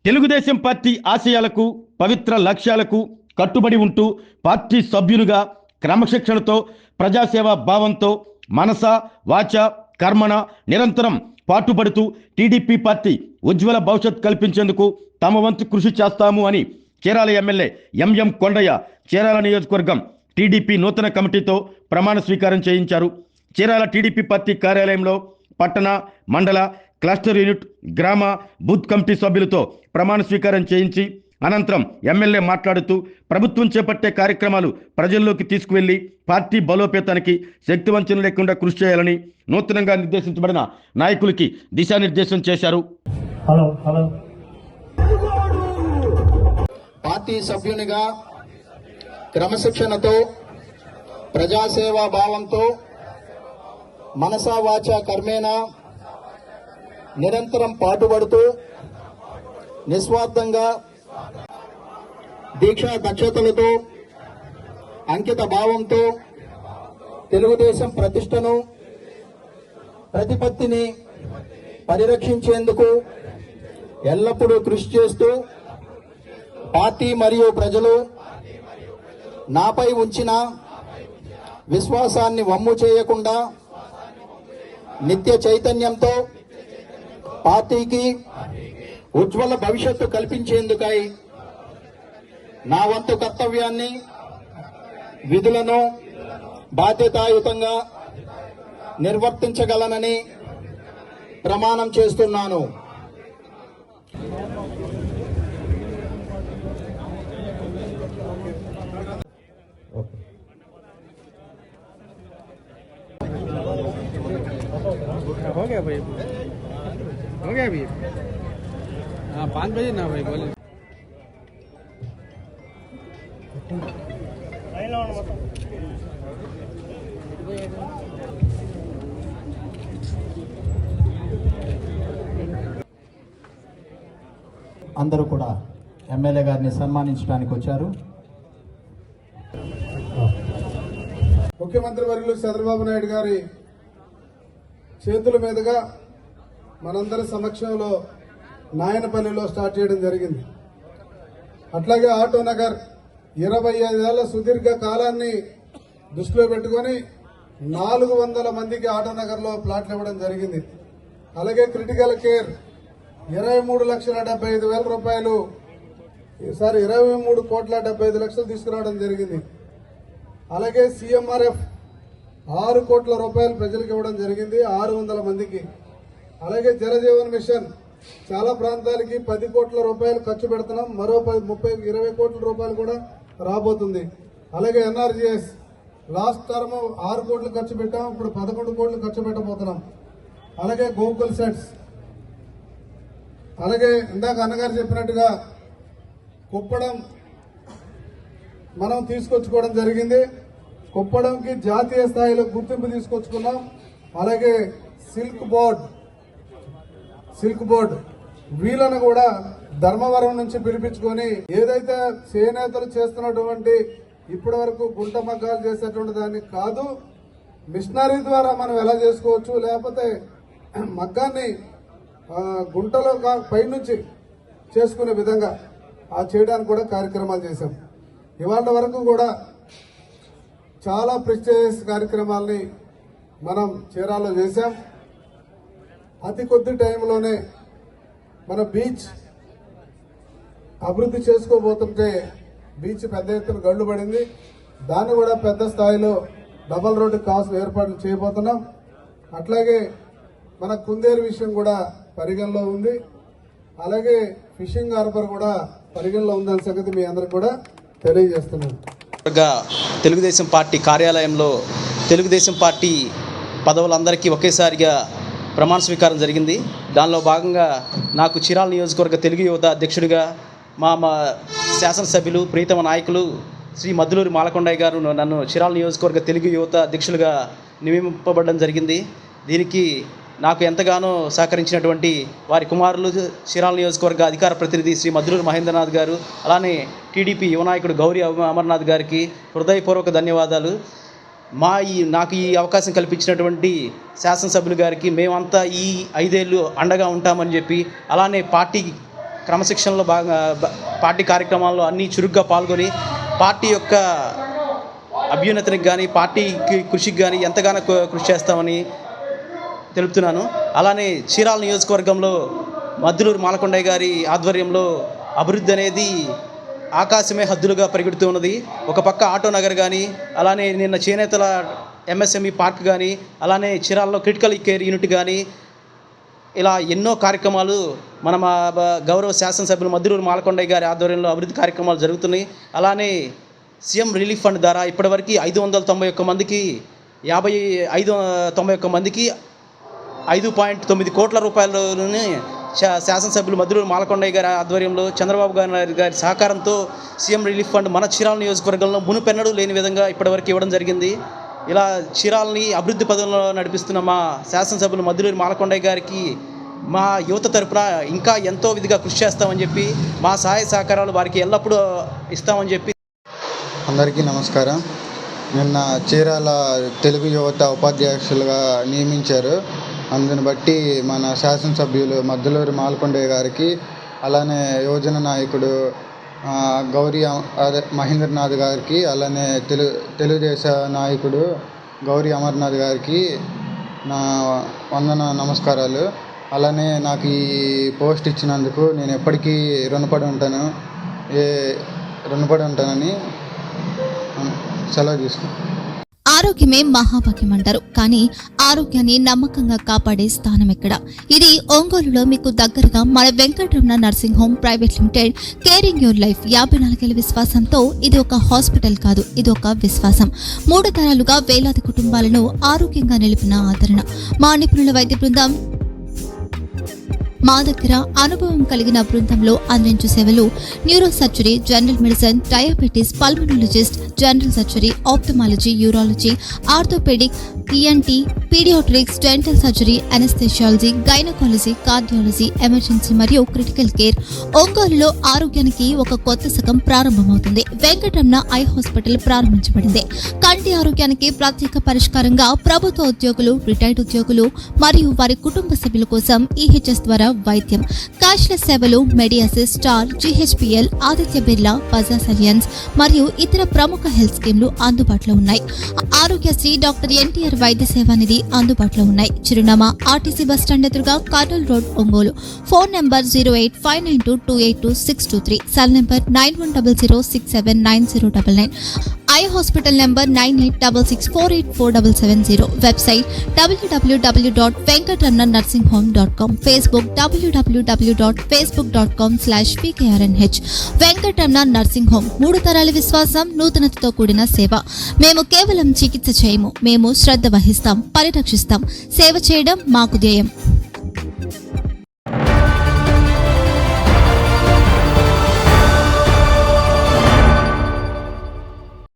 Telugu Desam party ఆశయాలకు పవిత్ర లక్ష్యాలకు కట్టుబడి ఉంటూ పార్టీ సభ్యునిగా క్రమశిక్షణతో ప్రజాసేవా భావంతో మనస వాచ కర్మణ నిరంతరం పాటుపడుతూ టీడీపీ పార్టీ ఉజ్వల భవిష్యత్ కల్పించేందుకు తమ వంతు కృషి చేస్తాము అని చీరాల ఎమ్మెల్యే ఎంఎం కొండయ్య చీరాల నియోజకవర్గం టీడీపీ నూతన కమిటీతో ప్రమాణ స్వీకారం చేయించారు. చీరాల టీడీపీ పార్టీ కార్యాలయంలో పట్టణ మండల క్లస్టర్ యూనిట్ గ్రామ బూత్ కమిటీ సభ్యులతో ప్రమాణ స్వీకారం చేయించి అనంతరం ఎమ్మెల్యే మాట్లాడుతూ ప్రభుత్వం చేపట్టే కార్యక్రమాలు ప్రజల్లోకి తీసుకువెళ్లి పార్టీ బలోపేతానికి శక్తివంచన లేకుండా కృషి చేయాలని నూతనంగా నిర్దేశించబడిన నాయకులకి దిశానిర్దేశం చేశారు. పార్టీ సభ్యునిగా క్రమశిక్షణతో ప్రజాసేవా భావంతో మనసా వాచ కర్మేణ నిరంతరం పాటుపడుతూ నిస్వార్థంగా దీక్షా దక్షతలతో అంకిత భావంతో తెలుగుదేశం ప్రతిష్టను ప్రతిపత్తిని పరిరక్షించేందుకు ఎల్లప్పుడూ కృషి చేస్తూ పార్టీ మరియు ప్రజలు నాపై ఉంచిన విశ్వాసాన్ని వమ్ము చేయకుండా నిత్య చైతన్యంతో పార్టీకి ఉజ్వల భవిష్యత్తు కల్పించేందుకై నా వంతు కర్తవ్యాన్ని విధులను బాధ్యతాయుతంగా నిర్వర్తించగలనని ప్రమాణం చేస్తున్నాను. हो गया भाई, हो गया अभी। हाँ 5 बजे ना भाई बोले। అందరూ కూడా ఎమ్మెల్యే గారిని సన్మానించడానికి వచ్చారు. ముఖ్యమంత్రి వర్యులు చంద్రబాబు నాయుడు గారి చేతుల మీదుగా మనందరి సమక్షంలో నాయనపల్లిలో స్టార్ట్ చేయడం జరిగింది. అట్లాగే ఆటో నగర్ 25 ఏళ్ల సుదీర్ఘ కాలాన్ని దృష్టిలో పెట్టుకుని 400 మందికి ఆటో నగర్లో ప్లాట్లు ఇవ్వడం జరిగింది. అలాగే క్రిటికల్ కేర్ 23,75,000 రూపాయలు, ఈసారి 23,75,00,000 తీసుకురావడం జరిగింది. అలాగే CMRF 6 కోట్ల రూపాయలు ప్రజలకు ఇవ్వడం జరిగింది 600 మందికి. అలాగే జలజీవన్ మిషన్ చాలా ప్రాంతాలకి 10 కోట్ల రూపాయలు ఖర్చు పెడుతున్నాం, మరో 20 కోట్ల రూపాయలు కూడా రాబోతుంది. అలాగే NRGS లాస్ట్ టర్మ్ 6 కోట్లు ఖర్చు పెట్టాం, ఇప్పుడు 11 కోట్లు ఖర్చు పెట్టబోతున్నాం. అలాగే గోకుల్ సెట్స్, అలాగే ఇందాక అన్నగారు చెప్పినట్టుగా కుప్పడం మనం తీసుకొచ్చుకోవడం జరిగింది. కుప్పడంకి జాతీయ స్థాయిలో గుర్తింపు తీసుకొచ్చుకున్నాం. అలాగే సిల్క్ బోర్డ్ వీళ్ళను కూడా ధర్మవరం నుంచి పిలిపించుకొని ఏదైతే చేనేతలు చేస్తున్నటువంటి ఇప్పటి వరకు గుంట మగ్గాలు చేసేటువంటి దాన్ని కాదు, మిషనరీ ద్వారా మనం ఎలా చేసుకోవచ్చు, లేకపోతే మగ్గాన్ని గుంటలో పైనుంచి చేసుకునే విధంగా చేయడానికి కూడా కార్యక్రమాలు చేశాం. ఇవాళ వరకు కూడా చాలా ప్రెస్టీజియస్ కార్యక్రమాలని మనం చీరాల్లో చేశాం. అతి కొద్ది టైంలోనే మన బీచ్ అభివృద్ధి చేసుకోబోతుంటే బీచ్ పెద్ద ఎత్తున గళ్ళు పడింది. దాన్ని కూడా పెద్ద స్థాయిలో డబల్ రోడ్డు కాస్ట్ ఏర్పాట్లు చేయబోతున్నాం. అట్లాగే మన కుందేరు విషయం కూడా పరిగణలో ఉంది. అలాగే ఫిషింగ్ హార్బర్ కూడా పరిగణలో ఉందనే సంగతి మీ అందరికి కూడా తెలియజేస్తున్నాను. తెలుగుదేశం పార్టీ కార్యాలయంలో తెలుగుదేశం పార్టీ పదవులందరికీ ఒకేసారిగా ప్రమాణ స్వీకారం జరిగింది. దానిలో భాగంగా నాకు చీరాల నియోజకవర్గ తెలుగు యువత అధ్యక్షుడిగా మా శాసనసభ్యులు ప్రీతమ నాయకులు శ్రీ మద్దులూరి మాలకొండయ్య గారు నన్ను చీరాల నియోజకవర్గ తెలుగు యువత అధ్యక్షులుగా నియమింపబడడం జరిగింది. దీనికి నాకు ఎంతగానో సహకరించినటువంటి వారి కుమారులు చీరాల నియోజకవర్గ అధికార ప్రతినిధి శ్రీ మద్దులూరి మహేంద్రనాథ్ గారు, అలానే టీడీపీ యువ నాయకుడు గౌరీ అమర్నాథ్ గారికి హృదయపూర్వక ధన్యవాదాలు. నాకు ఈ అవకాశం కల్పించినటువంటి శాసనసభ్యులు గారికి మేమంతా ఈ 5 ఏళ్ళు అండగా ఉంటామని చెప్పి, అలానే పార్టీ క్రమశిక్షణలో బాగా పార్టీ కార్యక్రమాల్లో అన్నీ చురుగ్గా పాల్గొని పార్టీ యొక్క అభ్యున్నతికి కానీ పార్టీకి కృషికి కానీ ఎంతగానో కృషి చేస్తామని తెలుపుతున్నాను. అలానే చీరాల నియోజకవర్గంలో మద్దులూరు మాలకొండయ్య గారి ఆధ్వర్యంలో అభివృద్ధి అనేది ఆకాశమే హద్దులుగా పరిగెడుతూ ఉన్నది. ఒక పక్క ఆటో నగర్ కానీ, అలానే నిన్న చేనేతల ఎంఎస్ఎంఈ పార్క్ కానీ, అలానే చీరాలలో క్రిటికల్ కేర్ యూనిట్ కానీ, ఇలా ఎన్నో కార్యక్రమాలు మన గౌరవ శాసనసభ్యులు మద్దులూరు మాలకొండయ్య గారి ఆధ్వర్యంలో అభివృద్ధి కార్యక్రమాలు జరుగుతున్నాయి. అలానే సీఎం రిలీఫ్ ఫండ్ ద్వారా ఇప్పటివరకు 591 మందికి 591 మందికి 5.9 కోట్ల రూపాయలని శాసనసభ్యులు మద్దులూరు మాలకొండయ్య గారి ఆధ్వర్యంలో చంద్రబాబు గారి సహకారంతో సీఎం రిలీఫ్ ఫండ్ మన చీరాల నియోజకవర్గంలో మునుపెన్నడూ లేని విధంగా ఇప్పటివరకు ఇవ్వడం జరిగింది. ఇలా చీరాలని అభివృద్ధి పదంలో నడిపిస్తున్న మా శాసనసభ్యులు మద్దులూరు మాలకొండయ్య గారికి మా యువత తరపున ఇంకా ఎంతో విధిగా కృషి చేస్తామని చెప్పి, మా సహాయ సహకారాలు వారికి ఎల్లప్పుడూ ఇస్తామని చెప్పి. అందరికీ నమస్కారం. నిన్న చీరాల తెలుగు యువత ఉపాధ్యక్షులుగా నియమించారు. అందుని బట్టి మన శాసనసభ్యులు మద్దులూరు మాలకొండయ్య గారికి, అలానే యువజన నాయకుడు గౌరీ మహేంద్రనాథ్ గారికి, అలానే తెలుగుదేశ నాయకుడు గౌరీ అమర్నాథ్ గారికి నా నమస్కారాలు. అలానే నాకు ఈ పోస్ట్ ఇచ్చినందుకు నేను ఎప్పటికీ రుణపడి ఉంటానని సెలవు తీసుకుంటాను. ఆరోగ్యమే మహాభాగ్యం అంటారు, కానీ ఆరోగ్యాన్ని నమ్మకంగా కాపాడే స్థానం ఎక్కడ? ఇది ఒంగోలులో మీకు దగ్గరగా మన Venkataramana nursing home private limited. Caring your life 54 ఏళ్ల విశ్వాసంతో ఇది ఒక హాస్పిటల్ కాదు, ఇది ఒక విశ్వాసం. 3 తరాలుగా వేలాది కుటుంబాలను ఆరోగ్యంగా నిలిపిన ఆదరణ. మా నిపుణుల వైద్య బృందం మా దగ్గర అనుభవం కలిగిన బృందంలో అందించే సేవలు: neuro surgery, general medicine, diabetes, pulmonologist, general surgery, ophthalmology, urology, orthopaedic, ENT, paediatrics, dental surgery, anaesthesiology, gynaecology, cardiology, emergency మరియు క్రిటికల్ కేర్. ఒంగోలులో ఆరోగ్యానికి ఒక కొత్త శకం ప్రారంభమవుతుంది. వెంకటరమణ ఐ హాస్పిటల్ ప్రారంభించబడింది. కంటి ఆరోగ్యానికి ప్రత్యేక పరిష్కారంగా ప్రభుత్వ ఉద్యోగులు, రిటైర్డ్ ఉద్యోగులు మరియు వారి కుటుంబ సభ్యుల కోసం EHS ద్వారా వైద్యం. క్యాష్లెస్ సేవలు Medi Assist, star, GHPL, Aditya Birla, Bajaj Allianz మరియు ఇతర ప్రముఖ హెల్త్ స్కీమ్లు అందుబాటులో ఉన్నాయి. ఆరోగ్యశ్రీ, డాక్టర్ NTR వైద్య సేవా నిధి అందుబాటులో ఉన్నాయి. చిరునామా RTC బస్ స్టాండ్ ఎదురుగా, Kurnool road, Ongole. Phone number 08592282623, cell number 9100679099, eye hospital number 9866484770, website www.venkatramanarsinghome.com, Facebook www.facebook.com/VKRNH. Venkataramana nursing home, 3 తరాల విశ్వాసం, నూతనతతో కూడిన సేవ. మేము కేవలం చికిత్స చేయము, మేము శ్రద్ధ వహిస్తాం, పరిరక్షిస్తాం. సేవ చేయడం మాకు ధ్యేయం.